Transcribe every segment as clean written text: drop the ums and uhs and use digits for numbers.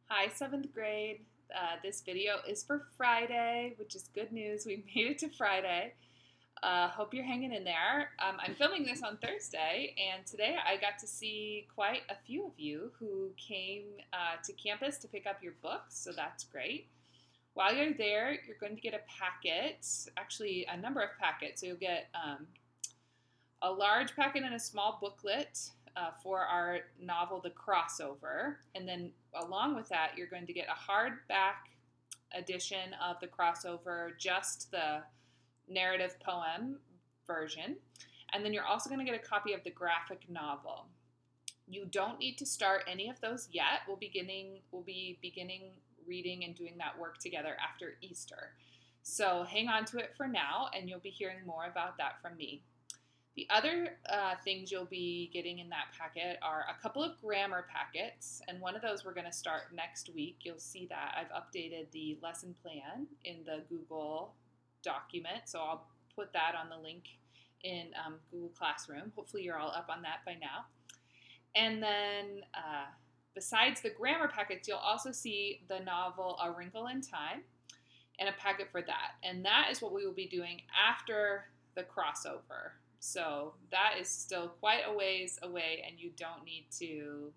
Hi, seventh grade. This video is for Friday, which is good news. We made it to Friday. Hope you're hanging in there. I'm filming this on Thursday, and today I got to see quite a few of you who came to campus to pick up your books, so that's great. While you're there, you're going to get a packet, actually, a number of packets. So you'll get a large packet and a small booklet for our novel, The Crossover. And then along with that, you're going to get a hardback edition of The Crossover, just the narrative poem version. And then you're also going to get a copy of the graphic novel. You don't need to start any of those yet. We'll be beginning reading and doing that work together after Easter. So hang on to it for now, and you'll be hearing more about that from me. The other things you'll be getting in that packet are a couple of grammar packets, and one of those we're going to start next week. You'll see that I've updated the lesson plan in the Google document, so I'll put that on the link in Google Classroom. Hopefully you're all up on that by now. And then besides the grammar packets, you'll also see the novel A Wrinkle in Time and a packet for that. And that is what we will be doing after the crossover. So that is still quite a ways away, and you don't need to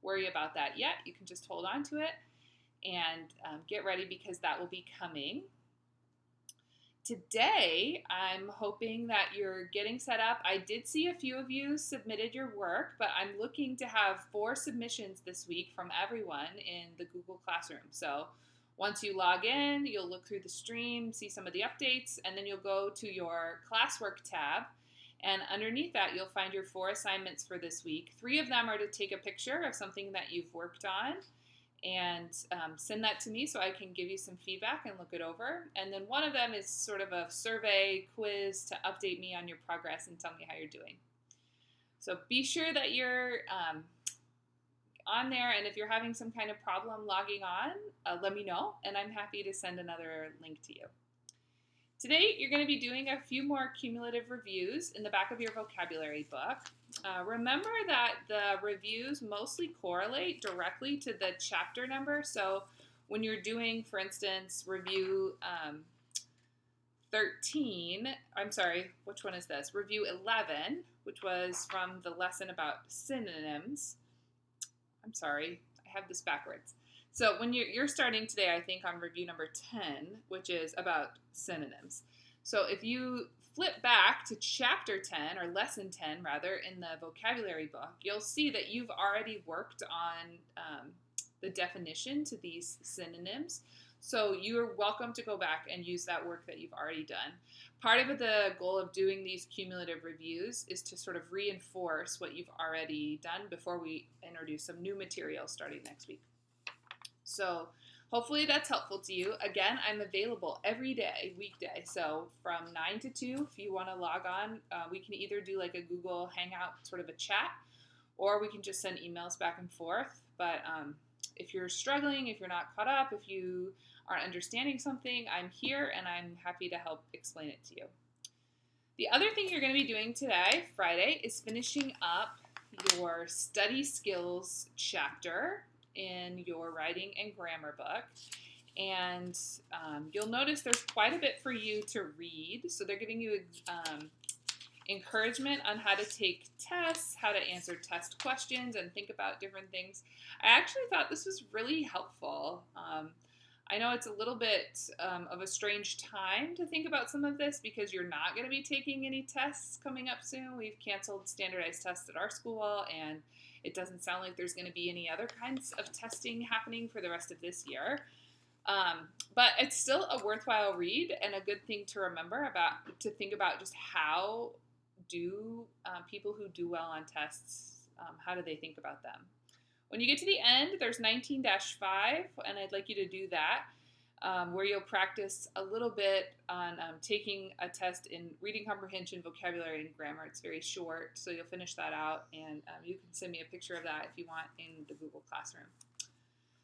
worry about that yet. You can just hold on to it and get ready, because that will be coming. Today, I'm hoping that you're getting set up. I did see a few of you submitted your work, but I'm looking to have 4 submissions this week from everyone in the Google Classroom. So once you log in, you'll look through the stream, see some of the updates, and then you'll go to your classwork tab. And underneath that, you'll find your 4 assignments for this week. 3 of them are to take a picture of something that you've worked on and send that to me so I can give you some feedback and look it over. And then one of them is sort of a survey quiz to update me on your progress and tell me how you're doing. So be sure that you're on there, and if you're having some kind of problem logging on, let me know, and I'm happy to send another link to you. Today, you're going to be doing a few more cumulative reviews in the back of your vocabulary book. Remember that the reviews mostly correlate directly to the chapter number. So when you're doing, for instance, review 13, I'm sorry, which one is this? Review 11, which was from the lesson about synonyms. I'm sorry, I have this backwards. So when you're starting today, I think, on review number 10, which is about synonyms. So if you flip back to chapter 10, or lesson 10 rather, in the vocabulary book, you'll see that you've already worked on the definition to these synonyms. So you're welcome to go back and use that work that you've already done. Part of the goal of doing these cumulative reviews is to sort of reinforce what you've already done before we introduce some new material starting next week. So hopefully that's helpful to you. Again, I'm available every day, weekday. So from 9 to 2, if you want to log on, we can either do like a Google Hangout, sort of a chat, or we can just send emails back and forth. But if you're struggling, if you're not caught up, if you aren't understanding something, I'm here and I'm happy to help explain it to you. The other thing you're going to be doing today, Friday, is finishing up your study skills chapter in your writing and grammar book. And you'll notice there's quite a bit for you to read. So they're giving you encouragement on how to take tests, how to answer test questions, and think about different things. I actually thought this was really helpful. I know it's a little bit of a strange time to think about some of this, because you're not going to be taking any tests coming up soon. We've canceled standardized tests at our school, and it doesn't sound like there's going to be any other kinds of testing happening for the rest of this year. But it's still a worthwhile read and a good thing to remember to think about just how do people who do well on tests, how do they think about them? When you get to the end, there's 19-5, and I'd like you to do that, where you'll practice a little bit on taking a test in reading comprehension, vocabulary, and grammar. It's very short, so you'll finish that out, and you can send me a picture of that if you want in the Google Classroom.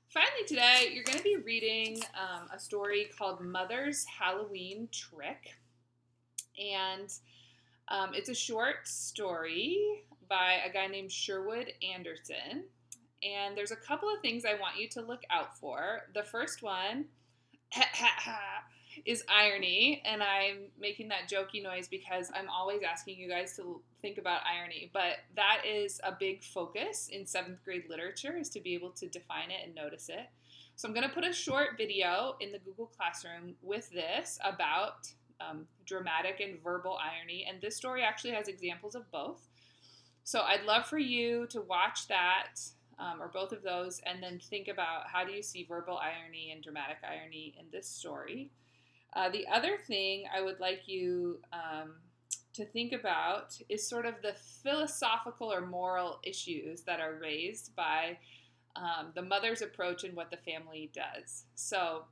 Finally today, you're going to be reading a story called Mother's Halloween Trick, and it's a short story by a guy named Sherwood Anderson. And there's a couple of things I want you to look out for. The first one is irony, and I'm making that jokey noise because I'm always asking you guys to think about irony, but that is a big focus in 7th grade literature, is to be able to define it and notice it. So I'm going to put a short video in the Google Classroom with this about dramatic and verbal irony, and this story actually has examples of both. So I'd love for you to watch that, or both of those, and then think about how do you see verbal irony and dramatic irony in this story. The other thing I would like you to think about is sort of the philosophical or moral issues that are raised by the mother's approach and what the family does. So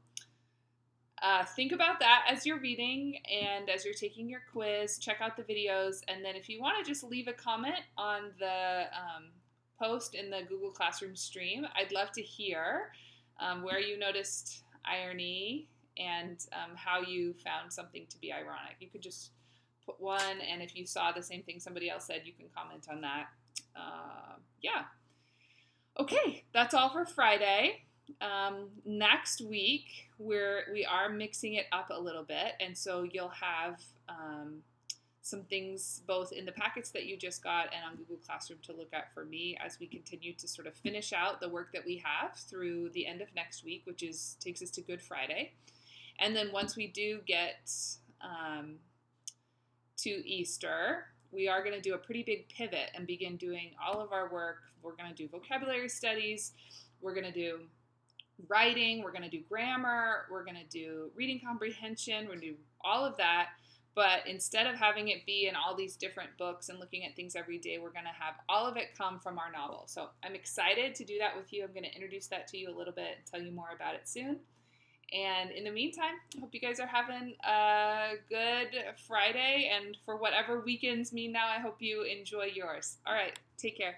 think about that as you're reading and as you're taking your quiz. Check out the videos, and then if you want to just leave a comment on the post in the Google Classroom stream, I'd love to hear where you noticed irony and how you found something to be ironic. You could just put one, and if you saw the same thing somebody else said, you can comment on that. Yeah. Okay, that's all for Friday. Next week, we are mixing it up a little bit, and so you'll have some things both in the packets that you just got and on Google Classroom to look at for me as we continue to sort of finish out the work that we have through the end of next week, which takes us to Good Friday. And then once we do get to Easter, we are going to do a pretty big pivot and begin doing all of our work. We're going to do vocabulary studies. We're going to do writing. We're going to do grammar. We're going to do reading comprehension. We're going to do all of that. But instead of having it be in all these different books and looking at things every day, we're going to have all of it come from our novel. So I'm excited to do that with you. I'm going to introduce that to you a little bit and tell you more about it soon. And in the meantime, I hope you guys are having a good Friday. And for whatever weekends mean now, I hope you enjoy yours. All right, take care.